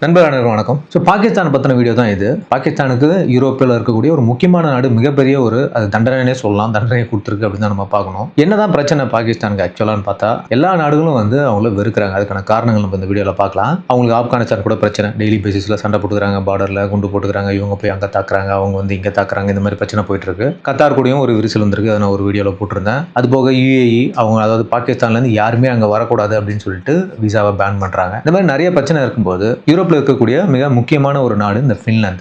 நண்பர் அனைவருக்கும் வணக்கம். பாகிஸ்தான் பத்தின வீடியோ தான் இது. பாகிஸ்தானுக்கு யூரோப்பில் இருக்கக்கூடிய ஒரு முக்கியமான நாடு, மிகப்பெரிய ஒரு அது தண்டனையே சொல்லலாம், தண்டனை கொடுத்துருக்கு அப்படின்னு தான் நம்ம பார்க்கணும். என்னதான் பிரச்சனை பாகிஸ்தானுக்கு ஆக்சுவலான்னு பார்த்தா, எல்லா நாடுகளும் அவங்கள வெறுக்கிறாங்க. அதுக்கான காரணங்கள் நம்ம இந்த வீடியோவில் பார்க்கலாம். அவங்களுக்கு ஆப்கானிஸ்தான் கூட பிரச்சனை, டெய்லி பேசிஸ்ல சண்டை போட்டுக்கிறாங்க, பார்டர்ல குண்டு போட்டுக்கிறாங்க, இவங்க போய் அங்கே தாக்குறாங்க, அவங்க இங்கே தாக்குறாங்க, இந்த மாதிரி பிரச்சனை போயிட்டு இருக்கு. கத்தார் கூடயும் ஒரு விரிசல் வந்திருக்கு, அதை நான் ஒரு வீடியோவில் போட்டிருந்தேன். அது போக யுஏஇ அவங்க அதாவது பாகிஸ்தான்ல இருந்து யாருமே அங்கே வரக்கூடாது அப்படின்னு சொல்லிட்டு விசாவை பேன் பண்றாங்க. இந்த மாதிரி நிறைய பிரச்சனை இருக்கும்போது யூரோப்ல இருக்கக்கூடிய மிக முக்கியமான ஒரு நாடு இந்த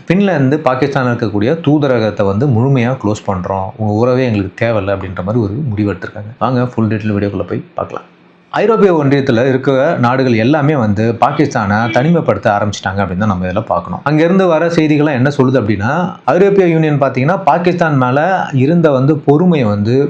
பின்லாந்து பாகிஸ்தான் இருக்கக்கூடிய தூதரகத்தை முழுமையா க்ளோஸ் பண்றோம், உங்க உறவே எங்களுக்கு தேவையில்லை அப்படின்ற மாதிரி ஒரு முடிவு எடுத்திருக்காங்க. வாங்க ஃபுல் டீட்டெயில் வீடியோக்குள்ள போய் பார்க்கலாம். ஐரோப்பிய ஒன்றியத்தில் இருக்கிற நாடுகள் எல்லாமே பாகிஸ்தானை தனிமைப்படுத்த ஆரம்பிச்சிட்டாங்க அப்படின்னு தான் நம்ம இதில் பார்க்கணும். அங்கேருந்து வர செய்திகள்லாம் என்ன சொல்லுது அப்படின்னா, ஐரோப்பிய யூனியன் பார்த்தீங்கன்னா பாகிஸ்தான் மேலே இருந்த பொறுமை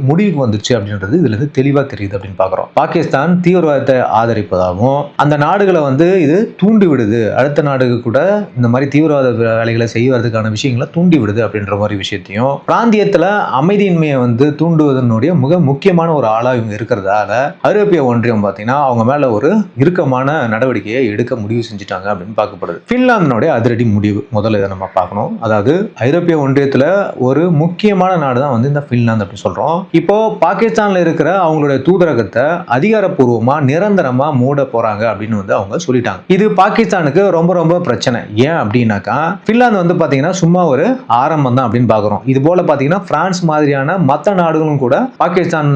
முடிவுக்கு வந்துருச்சு அப்படின்றது இதுல தெளிவாக தெரியுது அப்படின்னு பார்க்குறோம். பாகிஸ்தான் தீவிரவாதத்தை ஆதரிப்பதாகவும் அந்த நாடுகளை இது தூண்டி விடுது, அடுத்த நாடுக்கு கூட இந்த மாதிரி தீவிரவாத வேலைகளை செய்வதற்கான விஷயங்களை தூண்டி விடுது அப்படின்ற மாதிரி விஷயத்தையும், பிராந்தியத்தில் அமைதியின்மையை தூண்டுவதனுடைய மிக முக்கியமான ஒரு ஆளாக இவங்க இருக்கிறதால ஐரோப்பிய ஒன்றியம் பார்த்தீங்கன்னா அவங்க மேல ஒரு இறுக்கமான நடவடிக்கையை எடுக்க முடிவு செஞ்சுட்டாங்க அப்படின்னு பார்க்கப்படுது. பின்லாந்தினுடைய அதிரடி முடிவு முதல்ல இதை நம்ம பார்க்கணும். அதாவது ஐரோப்பிய ஒன்றியத்துல ஒரு முக்கியமான நாடு தான் இந்த பின்லாந்து அப்படின்னு சொல்றோம். இப்போ பாகிஸ்தான்ல இருக்கிற அவங்களுடைய தூதரகத்தை அதிகாரப்பூர்வமா நிரந்தரமா மூட போறாங்க அப்படின்னு அவங்க சொல்லிட்டாங்க. இது பாகிஸ்தானுக்கு ரொம்ப ரொம்ப பிரச்சனை. ஏன் அப்படின்னாக்கா, பின்லாந்து பாத்தீங்கன்னா சும்மா ஒரு ஆரம்பம் தான் அப்படின்னு பாக்குறோம். இது போல பாத்தீங்கன்னா பிரான்ஸ் மாதிரியான மற்ற நாடுகளும் கூட பாகிஸ்தான்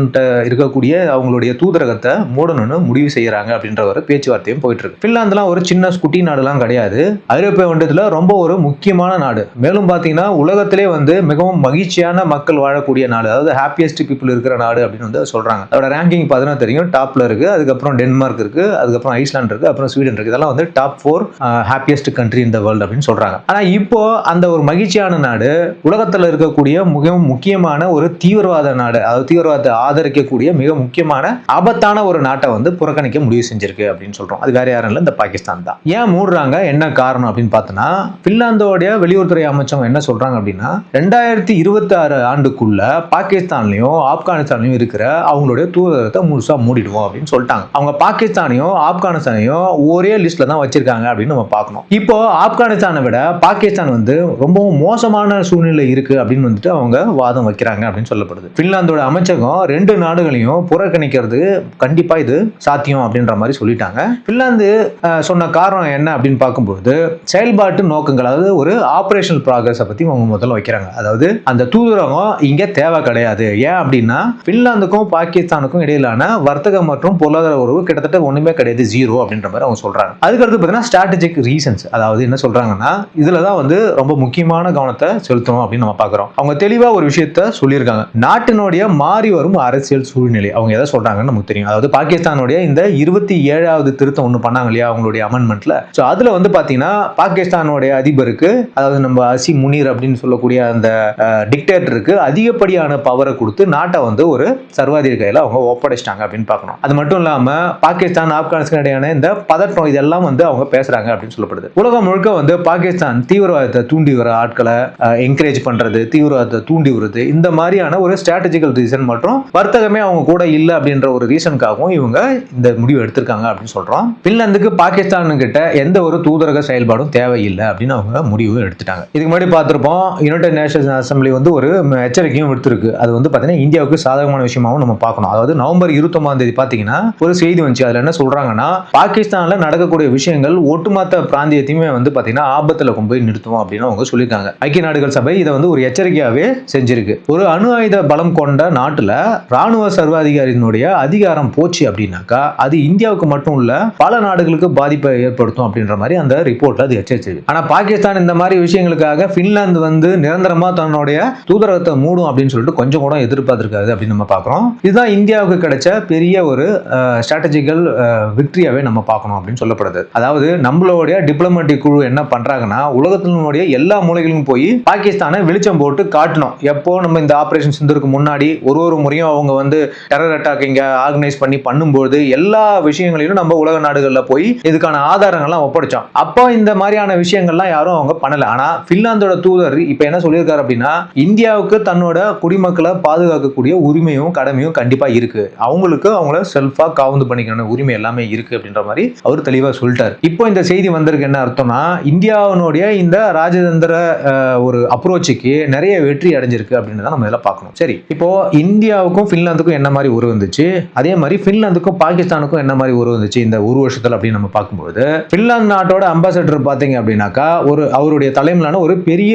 இருக்கக்கூடிய அவங்களுடைய தூதரகத்தை முடிவு செய்யறாங்க அப்படின்ற ஒரு பேச்சுவார்த்தையும் போயிட்டு இருக்கு. பின்லாந்துலாம் ஒரு சின்ன குட்டி நாடுலாம் கிடையாது. ஐரோப்பிய ஒன்றியத்துல ரொம்ப ஒரு முக்கியமான நாடு. மேலும் பாத்தீங்கன்னா உலகத்திலே மிகவும் மகிழ்ச்சியான மக்கள் வாழக்கூடிய நாடு, அதாவது ஹாப்பியஸ்ட் பீப்புள் இருக்கிற நாடு அப்படின்னு சொல்றாங்க. அதோட ரேங்கிங் பார்த்தீங்கன்னா தெரியும், டாப்ல இருக்கு. அதுக்கப்புறம் டென்மார்க் இருக்கு, அதுக்கப்புறம் ஐஸ்லாந்து இருக்கு, அப்புறம் ஸ்வீடன் இருக்கு. இதெல்லாம் top 4 happiest country in the world அப்படின்னு சொல்றாங்க. ஆனா இப்போ அந்த ஒரு மகிழ்ச்சியான நாடு உலகத்துல இருக்கக்கூடிய மிகவும் முக்கியமான ஒரு தீவிரவாத நாடு, அதாவது தீவிரவாதத்தை ஆதரிக்கக்கூடிய மிக முக்கியமான ஆபத்தான ஒரு நாட்டை புறக்கணிக்க முடிவு செஞ்சிருக்கு அப்படின்னு சொல்றோம். அது வேற யாரும் இல்ல, இந்த பாகிஸ்தான் தான். ஏன் மூடுறாங்க, என்ன காரணம் அப்படின்னு பார்த்தோம்னா, பின்லாந்தோட வெளியுறவுத்துறை அமைச்சகம் என்ன சொல்றாங்க அப்படின்னா, 2026 ஆண்டுக்குள்ள பாகிஸ்தான்லயும் ஆப்கானிஸ்தான்லயும் இருக்கிற அவங்களுடைய தூதரகத்தை முழுசா மூடிடுவோம் அப்படின்னு சொல்லிட்டாங்க. அவங்க பாகிஸ்தானையும் ஆப்கானிஸ்தானையும் ஒரே லிஸ்ட்ல தான் வச்சிருக்காங்க அப்படின்னு நம்ம பார்க்கணும். இப்போ ஆப்கானிஸ்தானை விட பாகிஸ்தான் ரொம்பவும் மோசமான சூழ்நிலை இருக்கு அப்படின்னு அவங்க வாதம் வைக்கிறாங்க அப்படின்னு சொல்லப்படுது. பின்லாந்தோட அமைச்சகம் 2 நாடுகளையும் புறக்கணிக்கிறது கண்டிப்பா இது சாத்தியம் அப்படின்ற மாதிரி சொல்லிட்டாங்க. பின்லாந்து சொன்ன காரணம் என்ன அப்படின்னு பார்க்கும்போது, செயல்பாட்டு நோக்கங்கள், அதாவது ஒரு ஆபரேஷனல் ப்ராக்ரஸ் பத்தி அவங்க முதல்ல வைக்கிறாங்க. அதாவது அந்த தூதரகம் இங்க தேவை கிடையாது. ஏன் அப்படின்னா, பின்லாந்துக்கும் பாகிஸ்தானுக்கும் இடையிலான வர்த்தக மற்றும் பொருளாதார உறவு கிட்டத்தட்ட ஒண்ணுமே கிடையாது, ஜீரோ அப்படின்ற மாதிரி அவங்க சொல்றாங்க. அதுக்கடுத்து பார்த்தீங்கன்னா ஸ்ட்ராட்டஜிக் ரீசன்ஸ், அதாவது என்ன சொல்றாங்கன்னா, இதுலதான் ரொம்ப முக்கியமான கவனத்தை செலுத்தணும் அப்படின்னு நம்ம பார்க்கிறோம். அவங்க தெளிவா ஒரு விஷயத்த சொல்லியிருக்காங்க. நாட்டினுடைய மாறி வரும் அரசியல் சூழ்நிலை அவங்க எதை சொல்றாங்கன்னு நமக்கு தெரியும். அதாவது பாகிஸ்தானுடைய இந்த 27வது திருத்தம் ஒன்று பண்ணாங்க இல்லையா அவங்களுடைய அமெண்ட்மெண்ட்ல. ஸோ அதுல பாத்தீங்கன்னா பாகிஸ்தானுடைய அதிபருக்கு, அதாவது நம்ம அசிம் முனீர் அப்படின்னு சொல்லக்கூடிய அந்த டிக்டேட்டருக்கு அதிகப்படியான பவரை கொடுத்து நாட்டை ஒரு சர்வாதிகாரி கையில அவங்க ஒப்படைச்சிட்டாங்க அப்படின்னு பார்க்கணும். அது மட்டும் இல்லாம பாகிஸ்தான் ஆப்கானிஸ்தான் இடையான இந்த பதற்றம் இதெல்லாம் அவங்க பேசுறாங்க அப்படின்னு சொல்லப்படுது. உலகம் முழுக்க பாகிஸ்தான் தீவிரவாதத்தை தூண்டி வர ஆட்களை என்கரேஜ் பண்றது, தீவிரவாதத்தை தூண்டி வருது, இந்த மாதிரியான ஒரு ஸ்ட்ராட்டஜிக்கல் ரீசன் மற்றும் வர்த்தகமே அவங்க கூட இல்லை அப்படின்ற ஒரு ரீசனுக்காகவும் இவங்க இந்த முடிவு எடுத்திருக்காங்க அப்படின்னு சொல்றோம். பின்லாந்துக்கு பாகிஸ்தான் கிட்ட எந்த ஒரு தூதரக செயல்பாடும் தேவையில்லை அப்படின்னு அவங்க முடிவு எடுத்துட்டாங்க. இதுக்கு முன்னாடி பார்த்திருப்போம், யுனைடெட் நேஷன்ஸ் அசம்பிளி ஒரு எச்சரிக்கையும் எடுத்திருக்கு. அது பாத்தீங்கன்னா இந்தியாவுக்கு சாதகமான விஷயமாவும் நம்ம பார்க்கணும். அதாவது நவம்பர் 29ஆம் தேதி பாத்தீங்கன்னா ஒரு செய்தி வந்துச்சு. அதுல என்ன சொல்றாங்கன்னா, பாகிஸ்தான்ல நடக்கக்கூடிய விஷயங்கள் ஒட்டுமொத்த பிராந்தியத்தையுமே பாத்தீங்கன்னா ஆபத்துல கொண்டு போய் நிறுத்துவோம் அப்படின்னு அவங்க சொல்லியிருக்காங்க. ஐக்கிய நாடுகள் சபை இதை ஒரு எச்சரிக்கையாவே செஞ்சிருக்கு. ஒரு அணு ஆயுத பலம் கொண்ட நாட்டுல ராணுவ சர்வாதிகாரியினுடைய அதிகாரம் போச்சு அப்படின்னாக்கா அது இந்தியாவுக்கு மட்டும் இல்ல பல நாடுகளுக்கு பாதிப்பை ஏற்படுத்தும் அப்படின்ற மாதிரி அந்த ரிப்போர்ட்ல அது எச்சரிச்சது. ஆனா பாகிஸ்தான் இந்த மாதிரி விஷயங்களுக்காக பின்லாந்து நிரந்தரமா தன்னுடைய தூதரகத்தை மூடும் அப்படின்னு சொல்லிட்டு கொஞ்சம் கூட எதிர்பார்த்திருக்காது அப்படின்னு நம்ம பார்க்கிறோம். இதுதான் இந்தியாவுக்கு கிடைச்ச பெரிய ஒரு ஸ்ட்ராட்டஜிக்கல் விக்டரியாவே நம்ம பார்க்கணும் அப்படின்னு சொல்லப்படுது. அதாவது நம்மளுடைய டிப்ளமேட்டிக் குழு என்ன பண்றாங்கன்னா, உலகத்தினுடைய எல்லா மூலைகளும் போய் பாகிஸ்தானை வெளிச்சம் போட்டு காட்டணும். எப்போ நம்ம இந்த ஆபரேஷன் சிந்தூருக்கு முன்னாடி ஒரு முறையும் அவங்க டெரர் அட்டாக் இங்க ஆர்கனைஸ் பண்ணி பண்ணும்போது எல்லா விஷயங்களையும் நம்ம உலக நாடுகள்ல போய் இதுக்கான ஆதாரங்கள்லாம் ஒப்படைச்சோம். அப்போ இந்த மாதிரியான விஷயங்கள்லாம் யாரும் அவங்க பண்ணல. ஆனா பின்லாந்தோட தூதர் இப்ப என்ன சொல்லியிருக்காரு அப்படின்னா, இந்தியாவுக்கு தன்னோட குடிமக்களை பாதுகாக்கக்கூடிய உரிமையும் கடமையும் கண்டிப்பா இருக்கு, அவங்களுக்கு அவங்கள செல்ஃபா காவந்து பண்ணிக்கணும் உரிமை எல்லாமே இருக்கு அப்படின்ற மாதிரி அவர் தெளிவா சொல்லிட்டார். இப்போ இந்த செய்தி வந்திருக்கு என்ன அர்த்தம்னா, இந்தியாவினுடைய இந்த ராஜதந்திர ஒரு அப்ரோச்சுக்கு நிறைய வெற்றி அடைஞ்சிருக்கு அப்படின்னு தான் நம்ம இதெல்லாம் பார்க்கணும். சரி, இப்போ இந்தியாவுக்கும் பின்லாந்துக்கும் என்ன மாதிரி உறவு இருந்துச்சு, அதே மாதிரி பின்லாந்துக்கும் பாகிஸ்தானுக்கும் என்ன மாதிரி உறவு இருந்துச்சு இந்த ஒரு வருஷத்துல அப்படின்னு நம்ம பார்க்கும்போது, பின்லாந்து நாட்டோட அம்பாசடர் பாத்தீங்க அப்படின்னாக்கா அவருடைய தலைமையிலான ஒரு பெரிய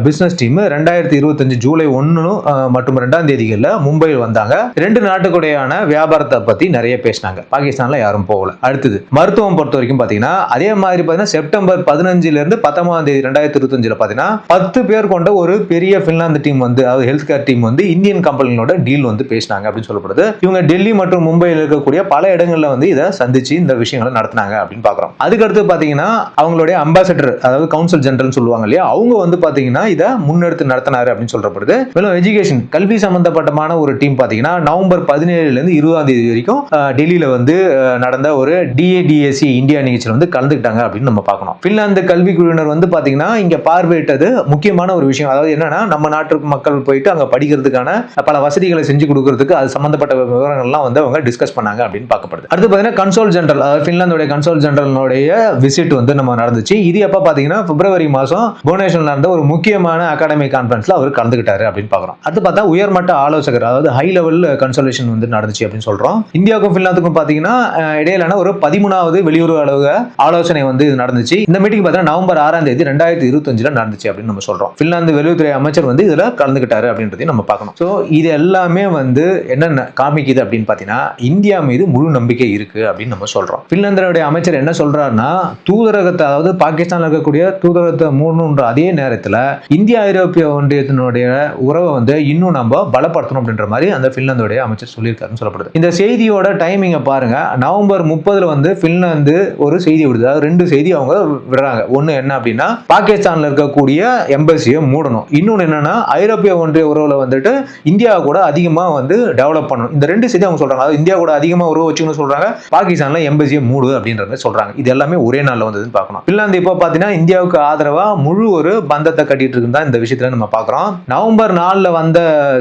பிசினஸ் டீம் 2025 ஜூலை 1 மற்றும் 2ஆம் தேதிகளில் மும்பையில் வந்தாங்க. ரெண்டு நாட்டுக்குடையான வியாபாரத்தை பத்தி நிறைய பேசினாங்க. பாகிஸ்தான்ல யாரும் போகல. அடுத்தது மருத்துவம் பொறுத்த வரைக்கும் பாத்தீங்கன்னா அதே மாதிரி பாத்தீங்கன்னா செப்டம்பர் 15 இருந்து 19ஆம் தேதி 2025 பாத்தீங்கன்னா 10 பேர் கொண்ட ஒரு பெரிய பின்லாந்து டீம் வந்து ஹெல்த் கேர் டீம் வந்து இந்தியன் கம்பெனியோட டீல் வந்து பேசினாங்க அப்படின்னு சொல்லப்படுது. இவங்க டெல்லி மற்றும் மும்பையில் இருக்கக்கூடிய பல இடங்கள்ல வந்து இதை சந்திச்சு இந்த விஷயங்களை நடத்தினாங்க அப்படின்னு பாக்குறோம். அதுக்கடுத்து பாத்தீங்கன்னா அவங்களுடைய அம்பாசடர், அதாவது கவுன்சில் ஜெனரல் சொல்லுவாங்க இல்லையா, அவங்க வந்து பாத்தீங்கன்னா இதை முன்னெடுத்து நடத்தினாரு அப்படின்னு சொல்றப்படுது. மேலும் எஜுகேஷன் கல்வி சம்பந்தப்பட்டமான ஒரு டீம் பாத்தீங்கன்னா நவம்பர் 17 இருந்து 20ஆம் தேதி வரைக்கும் டெல்லியில வந்து நடந்த ஒரு DADSC இந்தியா நிகழ்ச்சியில் வந்து கலந்துக்கிட்டாங்க அப்படின்னு நம்ம பார்க்கணும். பின்லாந்து கல்வி குழுவினர் வந்து பாத்தீங்கன்னா இங்க பார்வையிட்டது முக்கியமான ஒரு விஷயம். அதாவது என்னன்னா, நம்ம நாட்டு மக்கள் போயிட்டு அங்க படிக்கிறதுக்கான பல வசதிகளை செஞ்சு கொடுக்கறதுக்கு அது சம்பந்தப்பட்ட விவரங்கள்லாம் வந்து அவங்க டிஸ்கஸ் பண்ணாங்க அப்படின்னு பார்க்கப்படுது. அடுத்து பாத்தீங்கன்னா கன்சோல் ஜெனரல், அதாவது பின்லாந்துடைய கன்சோல் ஜெனரலுடைய விசிட் வந்து நம்ம நடந்துச்சு. இது எப்ப பாத்தீங்கன்னா பிப்ரவரி மாசம் புவனேஸ்வரில் நடந்த ஒரு முக்கியமான அகாடமிக் கான்ஃபரன்ஸ்ல அவர் கலந்துக்கிட்டாரு அப்படின்னு பார்க்கிறோம். அடுத்து பார்த்தா உயர்மட்ட ஆலோசகர், அதாவது ஹை லெவல் கன்சல்டேஷன் வந்து நடந்துச்சு அப்படின்னு சொல்றோம். இந்தியாவுக்கும் பின்லாந்துக்கும் பாத்தீங்கன்னா இடையிலான ஒரு 13வது வெளியுறவு அளவு ஆலோசனை வந்து இது நடந்துச்சு. இந்த மீட்டிங் பார்த்தீங்கன்னா நவம்பர் 6ஆம் தேதி 2025 நடந்துச்சு அப்படின்னு நம்ம சொல்றோம். பின்லாந்து வெளியுறவுத்துறை அமைச்சர் வந்து இதுல கலந்துக்கிட்டாரு அப்படின்றதையும் நம்ம பார்க்கணும். ஸோ இது எல்லாமே வந்து என்ன காமிக்குது அப்படின்னு பாத்தீங்கன்னா இந்தியா மீது முழு நம்பிக்கை இருக்கு அப்படின்னு நம்ம சொல்றோம். பின்லாந்துடைய அமைச்சர் என்ன சொல்றாருன்னா, தூதரகத்தை, அதாவது பாகிஸ்தான்ல இருக்கக்கூடிய தூதரகத்தை மூடணுன்ற அதே நேரத்தில் இந்தியா ஐரோப்பிய ஒன்றியத்தினுடைய உறவை வந்து இன்னும் நம்ம பலப்படுத்தணும் அப்படின்ற மாதிரி அந்த பின்லாந்துடைய அமைச்சர் சொல்லியிருக்காருன்னு சொல்லப்படுது. இந்த செய்தியோட டைமிங்கை பாருங்க, நவம்பர் 30 வந்து பின்லாந்து ஒரு செய்தி விடுது. அதாவது 2 செய்தி அவங்க விடுறாங்க. ஒன்னு என்ன அப்படின்னா, பாகிஸ்தான்ல இருக்கக்கூடிய எம்பசியை மூடணும். இன்னொன்னு என்னன்னா, ஐரோப்பிய ஒன்றிய உறவுல வந்துட்டு இந்தியா கூட அதிகமா வந்து டெவலப் பண்ணணும். இந்த 2 செய்தி அவங்க சொல்றாங்க. அதாவது இந்தியா கூட அதிகமா உறவு வச்சுக்கணும்னு சொல்றாங்க, பாகிஸ்தான்ல எம்பசியை மூடு அப்படின்ற மாதிரி சொல்றாங்க. இது எல்லாமே ஒரே நாள்ல வந்ததுன்னு பார்க்கணும். பின்லாந்து இப்போ பாத்தீங்கன்னா இந்தியாவுக்கு ஆதரவா முழு ஒரு பந்தத்தை கட்டிட்டு இருக்குன்னு தான் இந்த விஷயத்துல நம்ம பார்க்கிறோம். நவம்பர் 4 வந்த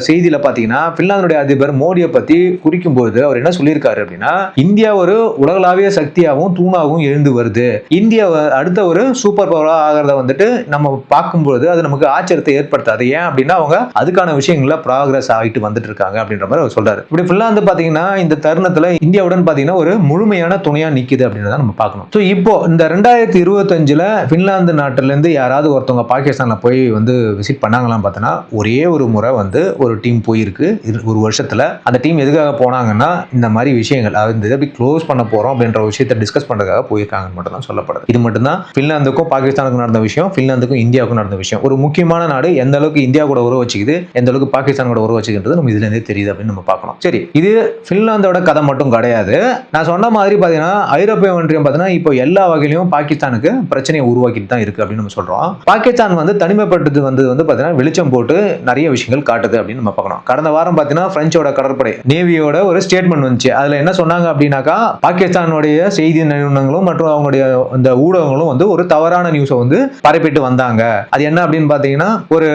செய்தியில பாத்தீங்கன்னா பின்லாந்துடைய அதிபர் மோடியை பத்தி குறிக்கும் போது அவர் என்ன சொல்லியிருக்காரு அப்படின்னா, இந்தியா ஒரு உலகளாவிய சக்தியாகவும் தூணாகவும் எழுந்து வருது. இந்தியா அடுத்த ஒரு சூப்பர் பவரா ஆகிறத வந்துட்டு நம்ம பார்க்கும்போது அது நமக்கு ஆச்சரியத்தை ஏற்படுத்தாது. ஏன் அப்படின்னா அவங்க அதுக்கான விஷயங்கள்ல ப்ராக்ரஸ் ஆகிட்டு வந்துட்டு இருக்காங்க அப்படின்ற மாதிரி அவர் சொல்றாரு. இப்படி பின்லாந்து பாத்தீங்கன்னா இந்த தருணத்துல இந்தியாவுடன் பாத்தீங்கன்னா ஒரு முழுமையான துணையா நிக்குது அப்படின்றத நம்ம பார்க்கணும். ஸோ இப்போ இந்த 2025 பின்லாந்து நாட்டில இருந்து யாராவது ஒருத்தவங்க பாகிஸ்தான்ல போய் வந்து விசிட் பண்ணாங்களாம் பார்த்தோன்னா ஒரே ஒரு முறை வந்து ஒரு டீம் போயிருக்கு ஒரு வருஷத்துல. அந்த டீம் எதுக்காக போனாங்கன்னா இந்த மாதிரி விஷயங்கள், அதாவது இந்த எப்படி க்ளோஸ் பண்ண போறோம் அப்படின்ற விஷயத்தை டிஸ்கஸ் பண்றதுக்காக போயிருக்காங்கன்னு மட்டும் தான் சொல்லப்படுது. இது மட்டும் தான் பின்லாந்துக்கும் பாகிஸ்தானுக்கும் நடந்த விஷயம், பின்லாந்துக்கும் இந்தியாவுக்கும் நடந்த விஷயம். ஒரு முக்கியமான நாடு எந்த அளவுக்கு இந்தியா கூட உறவு வச்சுக்குது, எந்த அளவுக்கு பாகிஸ்தான் கூட உறவு வச்சுக்கிறது நம்ம இதுல இருந்தே தெரியுது அப்படின்னு நம்ம பார்க்கணும். சரி, இது பின்லாந்தோட கதை மட்டும் கிடையாது. நான் சொன்ன மாதிரி பாத்தீங்கன்னா ஐரோப்பிய ஒன்றியம் பாத்தீங்கன்னா இப்போ எல்லா வகையிலும் பாகிஸ்தானுக்கு பிரச்சனையை உருவாக்கிட்டு தான் இருக்கு அப்படின்னு நம்ம சொல்றோம். பாகிஸ்தான் வந்து தனிமைப்பட்டது வந்து பாத்தீங்கன்னா வெளிச்சம் போட்டு நிறைய விஷயங்கள் காட்டுது அப்படின்னு நம்ம பார்க்கணும். கடந்த வாரம் பாத்தீங்கன்னா பிரெஞ்சோட கடற்படை நேவியோட ஒரு ஸ்டேட்மெண்ட் வந்துச்சு. அதுல என்ன சொன்னாங்க அப்படின்னாக்கா, பாகிஸ்தானுடைய செய்தி நிறுவனங்களும் மற்றும் அவங்களுடைய அந்த ஊடகங்களும் வந்து ஒரு தவறான நியூஸை வந்து பரப்பிட்டு வந்தாங்க. அது என்ன அப்படின்னு பாத்தீங்கன்னா, ஒரு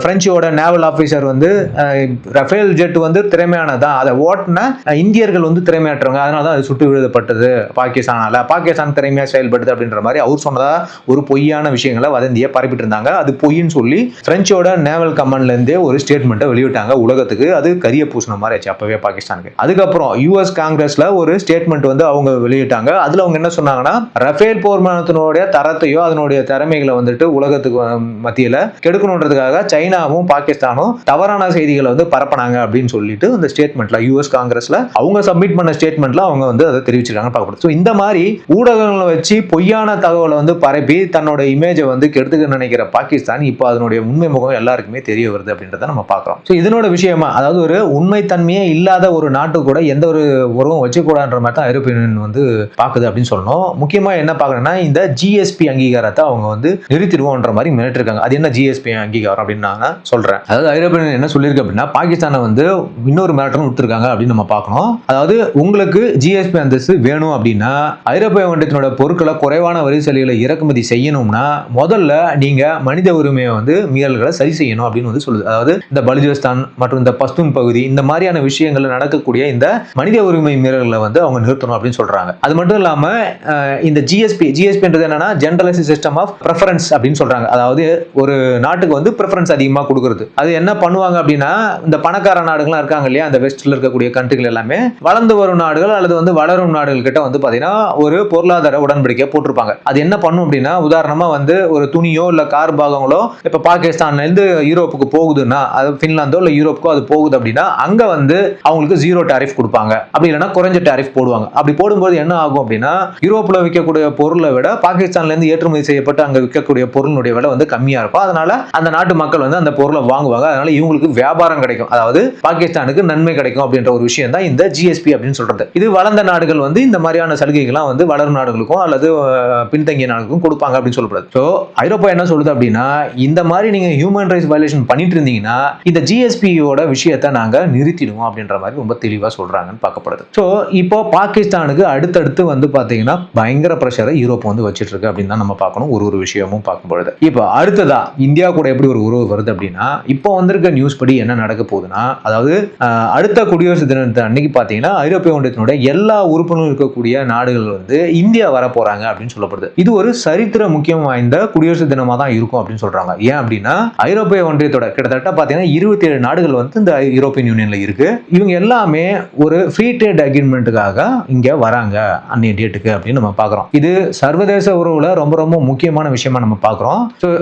பிரெஞ்சோட நேவல் ஆபீசர் வந்து ரஃபேல் ஜெட் வந்து திறமையானதான், அதை ஓட்டின இந்தியர்கள் வந்து திறமையாற்றவங்க, அதனாலதான் அது சுட்டு விழுதப்பட்டது பாகிஸ்தானால, பாகிஸ்தான் திறமையா செயல்படுது அப்படின்ற மாதிரி அவர் சொன்னதா ஒரு பொய்யான விஷயங்களை வதந்தியை பரப்பிட்டு இருந்தாங்க. அது பொய்ன்னு சொல்லி பிரெஞ்சோட நேவல் கமாண்ட்ல இருந்தே ஒரு ஸ்டேட்மெண்ட்டை வெளியிட்டாங்க உலகத்துக்கு. அது கரிய பூசின மாதிரி ஆச்சு அப்பவே பாகிஸ்தானுக்கு. அதுக்கப்புறம் US காங்கிரஸ்ல ஒரு ஸ்டேட்மெண்ட் வந்து அவங்க வெளியிட்டாங்க. அதுல அவங்க என்ன சொன்னாங்கன்னா, ரஃபேல் போர் விமானத்தினுடைய தரத்தையோ அதனுடைய திறமைகளை வந்துட்டு உலகத்துக்கு மத்தியில கெடுக்கணுன்றதுக்காக சைனாவும் பாகிஸ்தானும் தவறான செய்திகளை வந்து பரப்பினாங்க அப்படின்னு சொல்லிட்டு அந்த ஸ்டேட்மெண்ட்ல US காங்கிரஸ்ல அவங்க சப்மிட் பண்ண ஸ்டேட்மெண்ட்ல அவங்க வந்து அதை தெரிவிச்சிருக்காங்க பார்க்கப்படுது. ஸோ இந்த மாதிரி ஊடகங்களை வச்சு பொய்யான தகவலை வந்து பரப்பி தன்னோட இமேஜை வந்து கெடுத்துக்க நினைக்கிற பாகிஸ்தான் இப்போ அதனுடைய உண்மை முகம் எல்லாருக்குமே தெரிய வருது அப்படின்றத நம்ம பார்க்கிறோம். ஸோ இதனோட விஷயமா, அதாவது ஒரு உண்மைத்தன்மையே இல்லாத ஒரு நாட்டு கூட எந்த ஒரு உறவும் வச்சுக்கூடாதுன்ற மாதிரி தான் ஐரோப்பிய யூனியன் வந்து பாக்குது அப்படின்னு சொல்லணும். முக்கியமா என்ன பார்க்கணும்னா, இந்த GSP அங்கீகாரத்தை அவங்க வந்து நிறுத்திடுவோன்ற மாதிரி மிரட்டிருக்காங்க. அது என்ன GSP அங்கீகாரம் அப்படின்னு நான் சொல்றேன். அதாவது ஐரோப்பிய யூனியன் என்ன சொல்லியிருக்கு அப்படின்னா, பாகிஸ்தானை வந்து இன்னொரு மிரட்டலும் விட்டுருக்காங்க அப்படின்னு நம்ம பார்க்கணும். அதாவது அதாவது உங்களுக்கு ஜிஎஸ்பி அந்தஸ்து வேணும் அப்படின்னா ஐரோப்பிய ஒன்றியத்தினோட பொருட்களை குறைவான வரி சலுகைகளை இறக்குமதி செய்யணும்னா முதல்ல நீங்க மனித உரிமையை வந்து மீறல்களை சரி செய்யணும் அப்படின்னு வந்து சொல்லுது. அதாவது இந்த பலுஜிஸ்தான் மற்றும் இந்த பஸ்தூன் பகுதி இந்த மாதிரியான விஷயங்கள்ல நடக்கக்கூடிய இந்த மனித உரிமை மீறல்களை வந்து அவங்க நிறுத்தணும் அப்படின்னு சொல்றாங்க. அது மட்டும் இல்லாம இந்த ஜிஎஸ்பின்றது என்னன்னா ஜெனரலைஸ்டு சிஸ்டம் ஆஃப் ப்ரெஃபரன்ஸ் அப்படின்னு சொல்றாங்க. அதாவது ஒரு நாட்டுக்கு வந்து ப்ரெஃபரன்ஸ் அதிகமாக கொடுக்கறது. அது என்ன பண்ணுவாங்க அப்படின்னா இந்த பணக்கார நாடுகள்லாம் இருக்காங்க இல்லையா, அந்த வெஸ்ட்ல இருக்கக்கூடிய கண்ட்ரிகள் எல்லாமே வளர்ந்து வரும் நாடுகள் அல்லது வந்து வளரும் நாடுகள் கிட்ட வந்து பாத்தீங்கன்னா ஒரு பொருளாதார உடன்படிக்கை போட்டிருப்பாங்க. அது என்ன பண்ணும் அப்படின்னா உதாரணமா வந்து ஒரு துணியோ இல்ல கார் பாகங்களோ இப்ப பாகிஸ்தான்ல இருந்து யூரோப்புக்கு போகுதுன்னா அது பின்லாந்தோ இல்ல யூரோப்புக்கோ அது போகுது அப்படின்னா அங்க வந்து அவங்களுக்கு 0 டாரிஃப் கொடுப்பாங்க. அப்படி இல்லைன்னா குறைஞ்ச டாரிஃப் போடுவாங்க. அப்படி போடும்போது என்ன ஆகும் அப்படின்னா யூரோப்ல விற்கக்கூடிய பொருளை விட பாகிஸ்தான்ல இருந்து ஏற்றுமதி செய்யப்பட்டு அங்க விற்கக்கூடிய பொருளுடைய விலை வந்து கம்மியா இருக்கும். அதனால அந்த நாட்டு மக்கள் வந்து அந்த பொருளை வாங்குவாங்க. அதனால இவங்களுக்கு வியாபாரம் கிடைக்கும், அதாவது பாகிஸ்தானுக்கு நன்மை கிடைக்கும் அப்படின்ற ஒரு விஷயம் தான் இந்த ஜிஎஸ்பி அப்படின்னு சொல்றது. இது வளர்ந்த நாடுகள் வந்து இந்த மாதிரியான சலுகைகள்லாம் வந்து வளரும் நாடுகளுக்கும் அல்லது பின்தங்கிய நாடுகளுக்கும் கொடுப்பாங்க அப்படின்னு சொல்லப்படுது. ஸோ ஐரோப்பா என்ன சொல்லுது அப்படின்னா இந்த மாதிரி நீங்க ஹியூமன் ரைட்ஸ் வயலேஷன் பண்ணிட்டு இருந்தீங்கன்னா இந்த ஜிஎஸ்பியோட விஷயத்தை நாங்க நிறுத்திடுவோம் அப்படின்ற மாதிரி ரொம்ப தெளிவா சொல்றாங்கன்னு பார்க்கப்படுது. ஸோ இப்போ பாகிஸ்தானுக்கு அடுத்தடுத்து வந்து பாத்தீங்கன்னா பயங்கர பிரஷரை யூரோப் வந்து வச்சிட்டு இருக்கு அப்படின்னு தான் நம்ம பார்க்கணும். ஒரு விஷயமும் பார்க்கும்பொழுது இப்போ அடுத்ததா இந்தியா கூட எப்படி ஒரு உறவு வருது அப்படின்னா இப்போ வந்திருக்க நியூஸ் படி என்ன நடக்க போகுதுன்னா அதாவது அடுத்த குடியரசு தினத்தை அன்னைக்கு பாத்தீங்கன்னா ஐரோப்பிய ஒன்றியத்தினுடைய எல்லா உறுப்பினரும் இருக்கக்கூடிய நாடுகள் வந்து இந்தியா வர போறாங்க அப்படின்னு சொல்லப்படுது. இது ஒரு சரித்திர முக்கியம் வாய்ந்த குடியரசு தினமா தான் இருக்கும் அப்படின்னு சொல்றாங்க. ஏன் அப்படின்னா ஐரோப்பிய ஒன்றியத்தோட கிட்டத்தட்ட பாத்தீங்கன்னா 27 நாடுகள் வந்து இந்த யூரோப்பியன் யூனியன்ல இருக்கு. இவங்க எல்லாமே ஒரு ஃப்ரீ ட்ரேட் அக்ரிமெண்ட்டுக்காக இங்க வராங்க அன்னைய டேட்டுக்கு அப்படின்னு நம்ம பாக்குறோம். இது சர்வதேச உறவுல ரொம்ப ரொம்ப முக்கியமான விஷயமா நம்ம பாக்குறோம்.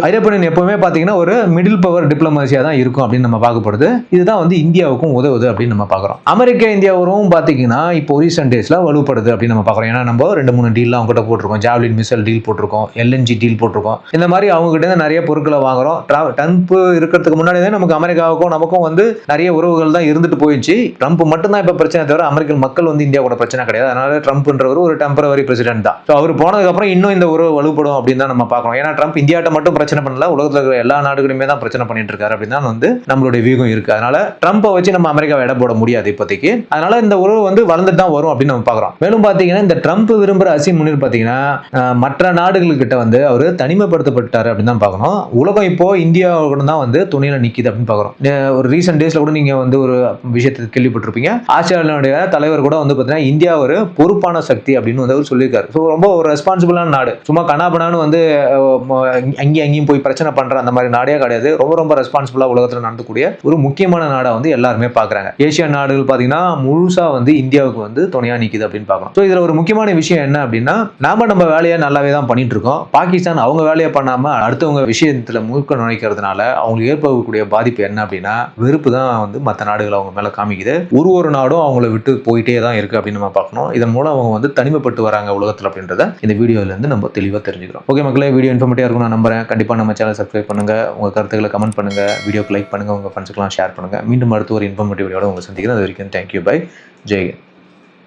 ஐரோப்பிய யூனியன் எப்பவுமே பாத்தீங்கன்னா ஒரு மிடில் பவர் டிப்ளமசியா தான் இருக்கும் அப்படின்னு நம்ம பார்க்கப்படுது. இதுதான் வந்து இந்தியாவுக்கும் உதவுது அப்படின்னு நம்ம பாக்குறோம். அமெரிக்கா இந்தியா உறவும் பாத்தீங்கன்னா இப்போ ரீசென்ட் டேஸ்ல வலுப்படுது அப்படின்னு நம்ம பாக்குறோம். ஏன்னா நம்ம 2-3 டீல் அவங்க கிட்ட போட்டிருக்கோம். ஜாவ்லின் மிசைல் டீல் போட்டிருக்கோம், LNG டீல் போட்டிருக்கோம். இந்த மாதிரி அவங்க கிட்ட நிறைய பொருட்களை வாங்குறோம். ட்ரம்ப் இருக்கிறதுக்கு முன்னாடி நமக்கு அமெரிக்காவுக்கும் நமக்கும் வந்து நிறைய உறவுகள் தான் இருந்துட்டு போயிடுச்சு. ட்ரம்ப் மட்டும் தான் இப்ப பிரச்சனை தவிர அமெரிக்கன் மக்கள் வந்து இந்தியா கூட பிரச்சனை கிடையாது. அதனால ட்ரம்ப்ன்றவர் ஒரு டெம்பரவரி பிரசிடென்ட் தான். அவர் போனதுக்கு அப்புறம் இன்னும் இந்த உறவு வலுப்படும் அப்படின்னு தான் நம்ம பார்க்கணும். ஏன்னா ட்ரம்ப் இந்தியாட்ட மட்டும் பிரச்சனை பண்ணல, உலகத்துல இருக்கிற எல்லா நாடுகளுமே தான் பிரச்சனை பண்ணிட்டு இருக்காரு அப்படின்னு தான் வந்து நம்மளுடைய வியூகம் இருக்கு. அதனால ட்ரம்பை வச்சு நம்ம அமெரிக்காவை எடை போட முடியாது இப்போதைக்கு. அதனால இந்த உறவு வந்து வளர்ந்துட்டு தான் வரும் அப்படின்னு நம்ம பார்க்குறோம். மேலும் பார்த்தீங்கன்னா இந்த ட்ரம்ப் விரும்புகிற அசீம் முனீர் பார்த்தீங்கன்னா மற்ற நாடுகள்கிட்ட வந்து அவர் தனிமைப்படுத்தப்பட்டார் அப்படின்னு தான் பார்க்கணும். உலகம் இப்போ இந்தியாவோட தான் வந்து துணையில நிற்கிது அப்படின்னு பார்க்குறோம். ஒரு ரீசெண்ட் டேஸ்ல கூட நீங்க வந்து ஒரு விஷயத்தை கேள்விப்பட்டிருப்பீங்க. ஆஸ்திரேலியாவுடைய தலைவர் கூட வந்து பார்த்தீங்கன்னா இந்தியா ஒரு பொறுப்பான சக்தி அப்படின்னு வந்து அவர் சொல்லியிருக்காரு. ஸோ ரொம்ப ஒரு ரெஸ்பான்சிபிளான நாடு. சும்மா கனாபனான்னு வந்து அங்கேயும் போய் பிரச்சனை பண்ற அந்த மாதிரி நாடே கிடையாது. ரொம்ப ரொம்ப ரெஸ்பான்சிபிளா உலகத்தில் நடந்தக்கூடிய ஒரு முக்கியமான நாடா வந்து எல்லாருமே பார்க்குறாங்க. ஏசியா நாடுகள் பார்த்தீங்கன்னா முழுசா வந்து இந்தியாவுக்கு வந்து துணையா நிற்குது அப்படின்னு பார்க்கணும். ஸோ இதுல ஒரு முக்கியமான விஷயம் என்ன அப்படின்னா நம்ம வேலையை நல்லாவே தான் பண்ணிட்டு இருக்கோம். பாகிஸ்தான் அவங்க வேலையை பண்ணாம அடுத்தவங்க விஷயத்துல மூக்க நுழைக்கிறதுனால அவங்களுக்கு ஏற்படக்கூடிய பாதிப்பு என்ன அப்படின்னா வெறுப்பு தான் வந்து மற்ற நாடுகள் அவங்க மேல காமிக்குது. ஒரு நாடும் அவங்கள விட்டு போயிட்டே தான் இருக்கு அப்படின்னு நம்ம பார்க்கணும். இதன் மூலம் அவங்க வந்து தனிமைப்பட்டு வராங்க உலகத்தில் அப்படின்றத இந்த வீடியோல இருந்து நம்ம தெளிவாக தெரிஞ்சுக்கிறோம். ஓகே மக்களே, வீடியோ இன்ஃபர்மேட்டிவா இருக்கும் நான் நம்புறேன். கண்டிப்பா நம்ம சேனல் சப்ஸ்கிரைப் பண்ணுங்க, உங்க கருத்துக்களை கமெண்ட் பண்ணுங்க, வீடியோக்கு லைக் பண்ணுங்க, உங்க ஃப்ரெண்ட்ஸ்க்குலாம் ஷேர் பண்ணுங்க. மீண்டும் அடுத்த ஒரு இன்ஃபர்மேட்டிவ் வீடியோட உங்களை சந்திக்கிறேன். அது வரைக்கும் தேங்க்யூ, பை, ஜெய் ஹிந்த்.